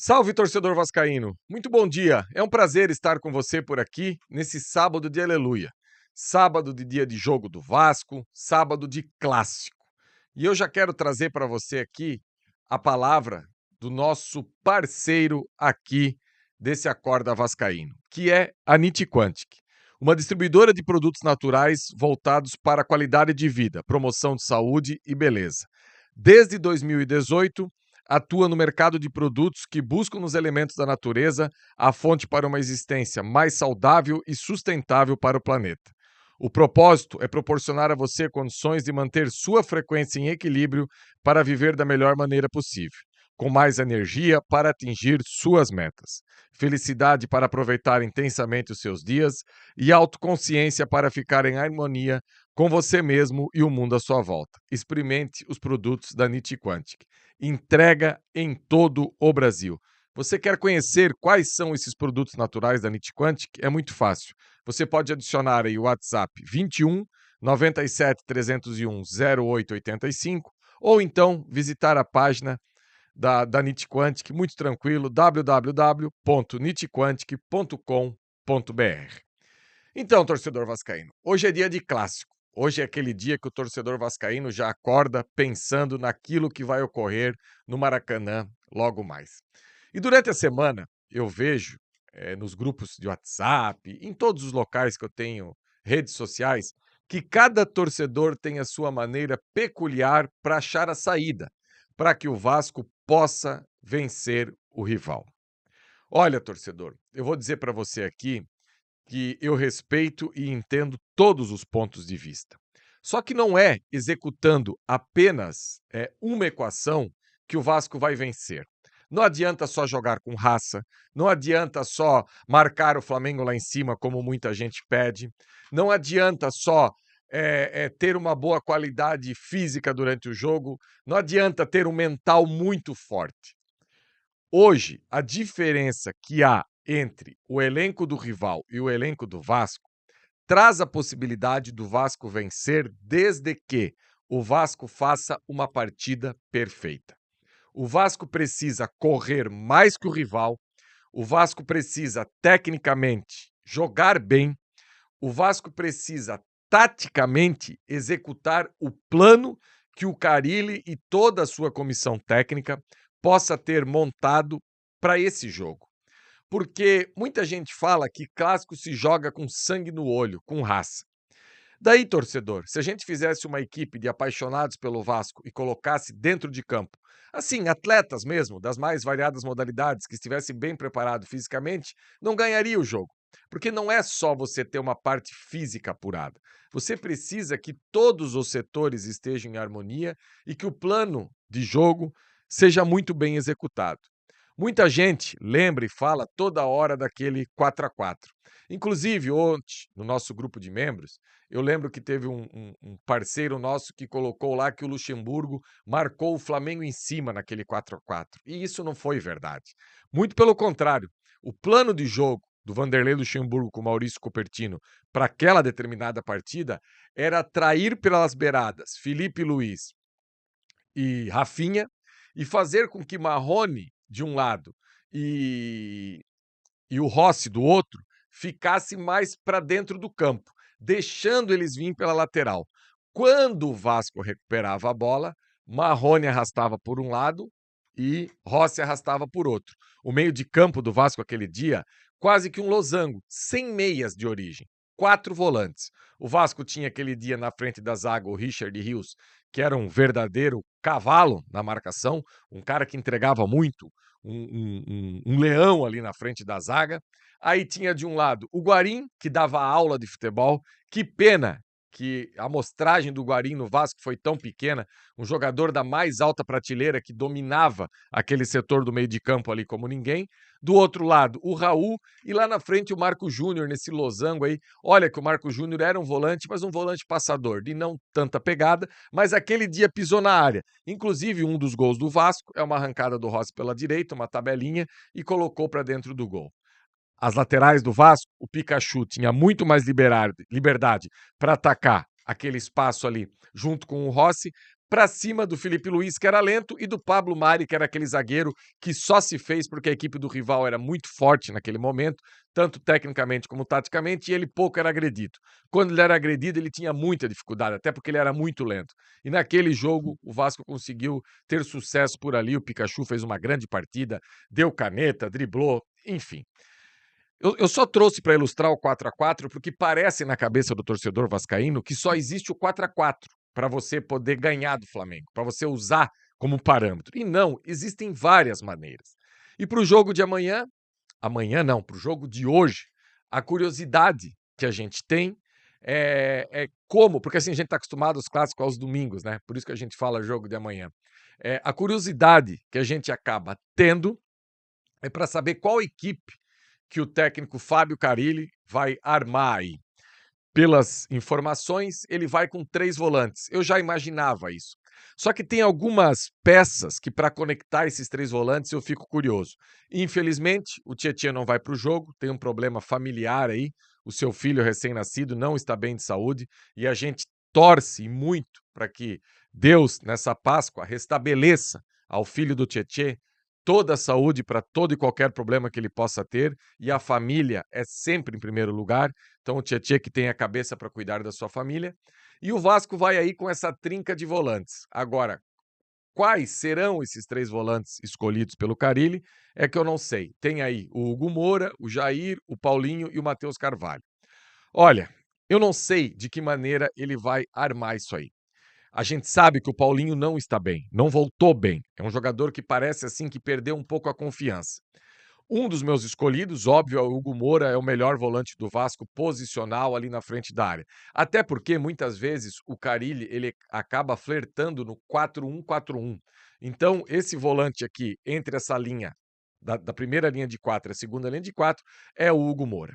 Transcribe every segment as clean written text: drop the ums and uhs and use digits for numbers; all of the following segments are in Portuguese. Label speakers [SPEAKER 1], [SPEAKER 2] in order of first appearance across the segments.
[SPEAKER 1] Salve, torcedor vascaíno! Muito bom dia! É um prazer estar com você por aqui nesse sábado de aleluia. Sábado de dia de jogo do Vasco, sábado de clássico. E eu já quero trazer para você aqui a palavra do nosso parceiro aqui desse Acorda Vascaíno, que é a Nitiquantic, uma distribuidora de produtos naturais voltados para a qualidade de vida, promoção de saúde e beleza. Desde 2018, atua no mercado de produtos que buscam nos elementos da natureza a fonte para uma existência mais saudável e sustentável para o planeta. O propósito é proporcionar a você condições de manter sua frequência em equilíbrio para viver da melhor maneira possível, com mais energia para atingir suas metas, felicidade para aproveitar intensamente os seus dias e autoconsciência para ficar em harmonia com você mesmo e o mundo à sua volta. Experimente os produtos da Nitiquantic. Entrega em todo o Brasil. Você quer conhecer quais são esses produtos naturais da Nitiquantic? É muito fácil. Você pode adicionar aí o WhatsApp 21 97 301 0885 ou então visitar a página da Nitiquantic, muito tranquilo, www.nitiquantic.com.br. Então, torcedor vascaíno, hoje é dia de clássico. Hoje é aquele dia que o torcedor vascaíno já acorda pensando naquilo que vai ocorrer no Maracanã logo mais. E durante a semana eu vejo nos grupos de WhatsApp, em todos os locais que eu tenho redes sociais, que cada torcedor tem a sua maneira peculiar para achar a saída, para que o Vasco possa vencer o rival. Olha, torcedor, eu vou dizer para você aqui que eu respeito e entendo todos os pontos de vista. Só que não é executando apenas uma equação que o Vasco vai vencer. Não adianta só jogar com raça, não adianta só marcar o Flamengo lá em cima, como muita gente pede, não adianta só ter uma boa qualidade física durante o jogo, não adianta ter um mental muito forte. Hoje, a diferença que há entre o elenco do rival e o elenco do Vasco traz a possibilidade do Vasco vencer desde que o Vasco faça uma partida perfeita. O Vasco precisa correr mais que o rival, o Vasco precisa tecnicamente jogar bem, o Vasco precisa taticamente executar o plano que o Carille e toda a sua comissão técnica possa ter montado para esse jogo. Porque muita gente fala que clássico se joga com sangue no olho, com raça. Daí, torcedor, se a gente fizesse uma equipe de apaixonados pelo Vasco e colocasse dentro de campo, assim, atletas mesmo, das mais variadas modalidades, que estivessem bem preparados fisicamente, não ganharia o jogo. Porque não é só você ter uma parte física apurada. Você precisa que todos os setores estejam em harmonia e que o plano de jogo seja muito bem executado. Muita gente lembra e fala toda hora daquele 4-4. Inclusive, ontem, no nosso grupo de membros, eu lembro que teve um parceiro nosso que colocou lá que o Luxemburgo marcou o Flamengo em cima naquele 4-4. E isso não foi verdade. Muito pelo contrário. O plano de jogo do Vanderlei Luxemburgo com o Maurício Cupertino para aquela determinada partida era atrair pelas beiradas Felipe Luiz e Rafinha e fazer com que Marrone, de um lado, e o Rossi do outro, ficasse mais para dentro do campo, deixando eles vir pela lateral. Quando o Vasco recuperava a bola, Marrone arrastava por um lado e Rossi arrastava por outro. O meio de campo do Vasco aquele dia, quase que um losango, sem meias de origem. 4 volantes. O Vasco tinha aquele dia na frente da zaga o Richard Rios, que era um verdadeiro cavalo na marcação, um cara que entregava muito, um leão ali na frente da zaga. Aí tinha de um lado o Guarim, que dava aula de futebol. Que pena que a amostragem do Guarim no Vasco foi tão pequena. Um jogador da mais alta prateleira que dominava aquele setor do meio de campo ali como ninguém. Do outro lado, o Raul. E lá na frente, o Marco Júnior, nesse losango aí. Olha que o Marco Júnior era um volante, mas um volante passador, de não tanta pegada. Mas aquele dia pisou na área. Inclusive, um dos gols do Vasco é uma arrancada do Rossi pela direita, uma tabelinha, e colocou para dentro do gol. As laterais do Vasco, o Pikachu tinha muito mais liberdade para atacar aquele espaço ali junto com o Rossi. para cima do Felipe Luiz, que era lento, e do Pablo Mari, que era aquele zagueiro que só se fez porque a equipe do rival era muito forte naquele momento, tanto tecnicamente como taticamente, e ele pouco era agredido. Quando ele era agredido, ele tinha muita dificuldade, até porque ele era muito lento. E naquele jogo, o Vasco conseguiu ter sucesso por ali, o Pikachu fez uma grande partida, deu caneta, driblou, enfim. Eu só trouxe para ilustrar o 4-4 porque parece na cabeça do torcedor vascaíno que só existe o 4-4 para você poder ganhar do Flamengo, para você usar como parâmetro. E não, existem várias maneiras. E para o jogo de amanhã não, para o jogo de hoje, a curiosidade que a gente tem é como, porque assim a gente está acostumado aos clássicos aos domingos, né? Por isso que a gente fala jogo de amanhã. A curiosidade que a gente acaba tendo é para saber qual equipe que o técnico Fábio Carille vai armar aí. Pelas informações, ele vai com 3 volantes. Eu já imaginava isso. Só que tem algumas peças que, para conectar esses 3 volantes, eu fico curioso. Infelizmente, o Tietchan não vai para o jogo, tem um problema familiar aí. O seu filho recém-nascido não está bem de saúde e a gente torce muito para que Deus, nessa Páscoa, restabeleça ao filho do Tietchan toda a saúde para todo e qualquer problema que ele possa ter, e a família é sempre em primeiro lugar. Então o Tietchan que tem a cabeça para cuidar da sua família. E o Vasco vai aí com essa trinca de volantes. Agora, quais serão esses 3 volantes escolhidos pelo Carille é que eu não sei. Tem aí o Hugo Moura, o Jair, o Paulinho e o Matheus Carvalho. Olha, eu não sei de que maneira ele vai armar isso aí. A gente sabe que o Paulinho não está bem, não voltou bem. É um jogador que parece assim que perdeu um pouco a confiança. Um dos meus escolhidos, óbvio, é o Hugo Moura, é o melhor volante do Vasco posicional ali na frente da área. Até porque muitas vezes o Carille, ele acaba flertando no 4-1-4-1. Então, esse volante aqui, entre essa linha da primeira linha de 4 e a segunda linha de 4, é o Hugo Moura.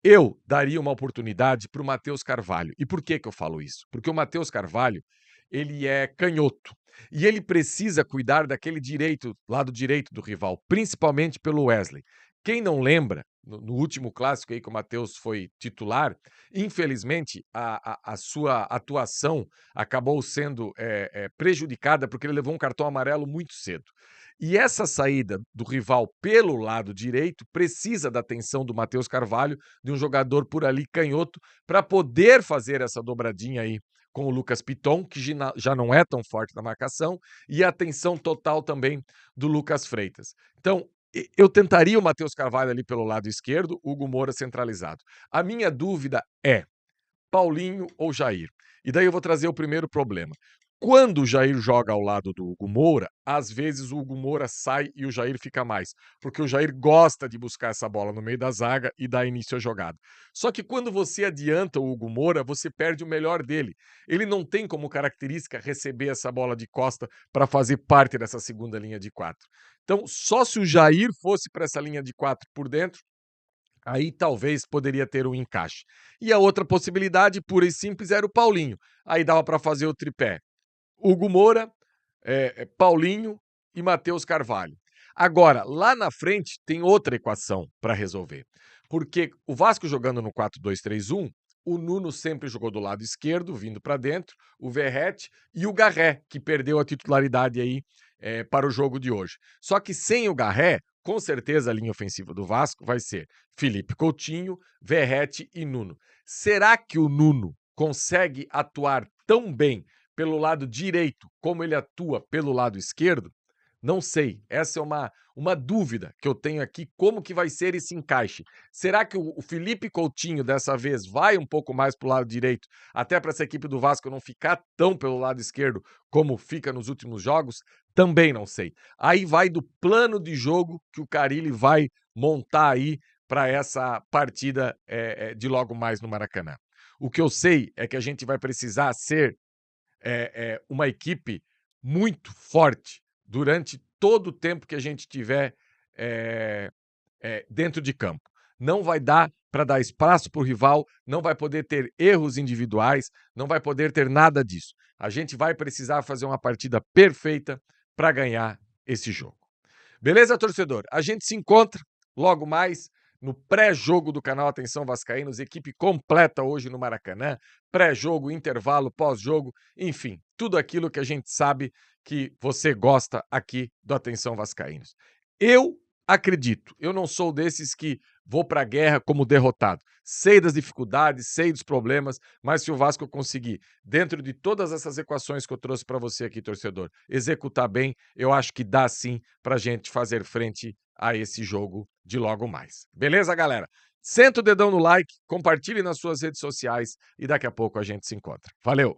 [SPEAKER 1] Eu daria uma oportunidade para o Matheus Carvalho. E por que que eu falo isso? Porque o Matheus Carvalho, ele é canhoto. E ele precisa cuidar daquele direito, lado direito do rival, principalmente pelo Wesley. Quem não lembra, no último clássico aí que o Matheus foi titular, infelizmente a sua atuação acabou sendo prejudicada porque ele levou um cartão amarelo muito cedo. E essa saída do rival pelo lado direito precisa da atenção do Matheus Carvalho, de um jogador por ali canhoto, para poder fazer essa dobradinha aí com o Lucas Piton, que já não é tão forte na marcação, e a atenção total também do Lucas Freitas. Então, eu tentaria o Matheus Carvalho ali pelo lado esquerdo, Hugo Moura centralizado. A minha dúvida é Paulinho ou Jair? E daí eu vou trazer o primeiro problema. Quando o Jair joga ao lado do Hugo Moura, às vezes o Hugo Moura sai e o Jair fica mais, porque o Jair gosta de buscar essa bola no meio da zaga e dar início à jogada. Só que quando você adianta o Hugo Moura, você perde o melhor dele. Ele não tem como característica receber essa bola de costa para fazer parte dessa segunda linha de 4. Então, só se o Jair fosse para essa linha de 4 por dentro, aí talvez poderia ter um encaixe. E a outra possibilidade, pura e simples, era o Paulinho. Aí dava para fazer o tripé. Hugo Moura, Paulinho e Matheus Carvalho. Agora, lá na frente tem outra equação para resolver. Porque o Vasco jogando no 4-2-3-1, o Nuno sempre jogou do lado esquerdo, vindo para dentro, o Verratti e o Garré, que perdeu a titularidade aí para o jogo de hoje. Só que sem o Garré, com certeza a linha ofensiva do Vasco vai ser Felipe Coutinho, Verratti e Nuno. Será que o Nuno consegue atuar tão bem pelo lado direito como ele atua pelo lado esquerdo? Não sei. Essa é uma dúvida que eu tenho aqui, como que vai ser esse encaixe. Será que o Felipe Coutinho, dessa vez, vai um pouco mais para o lado direito, até para essa equipe do Vasco não ficar tão pelo lado esquerdo como fica nos últimos jogos? Também não sei. Aí vai do plano de jogo que o Carille vai montar aí para essa partida de logo mais no Maracanã. O que eu sei é que a gente vai precisar ser uma equipe muito forte durante todo o tempo que a gente tiver dentro de campo. Não vai dar para dar espaço para o rival, não vai poder ter erros individuais, não vai poder ter nada disso. A gente vai precisar fazer uma partida perfeita para ganhar esse jogo. Beleza, torcedor? A gente se encontra logo mais no pré-jogo do canal Atenção Vascaínos, equipe completa hoje no Maracanã, pré-jogo, intervalo, pós-jogo, enfim, tudo aquilo que a gente sabe que você gosta aqui do Atenção Vascaínos. Eu acredito, eu não sou desses que vou para a guerra como derrotado. Sei das dificuldades, sei dos problemas, mas se o Vasco conseguir, dentro de todas essas equações que eu trouxe para você aqui, torcedor, executar bem, eu acho que dá sim para a gente fazer frente a esse jogo de logo mais. Beleza, galera? Senta o dedão no like, compartilhe nas suas redes sociais e daqui a pouco a gente se encontra. Valeu!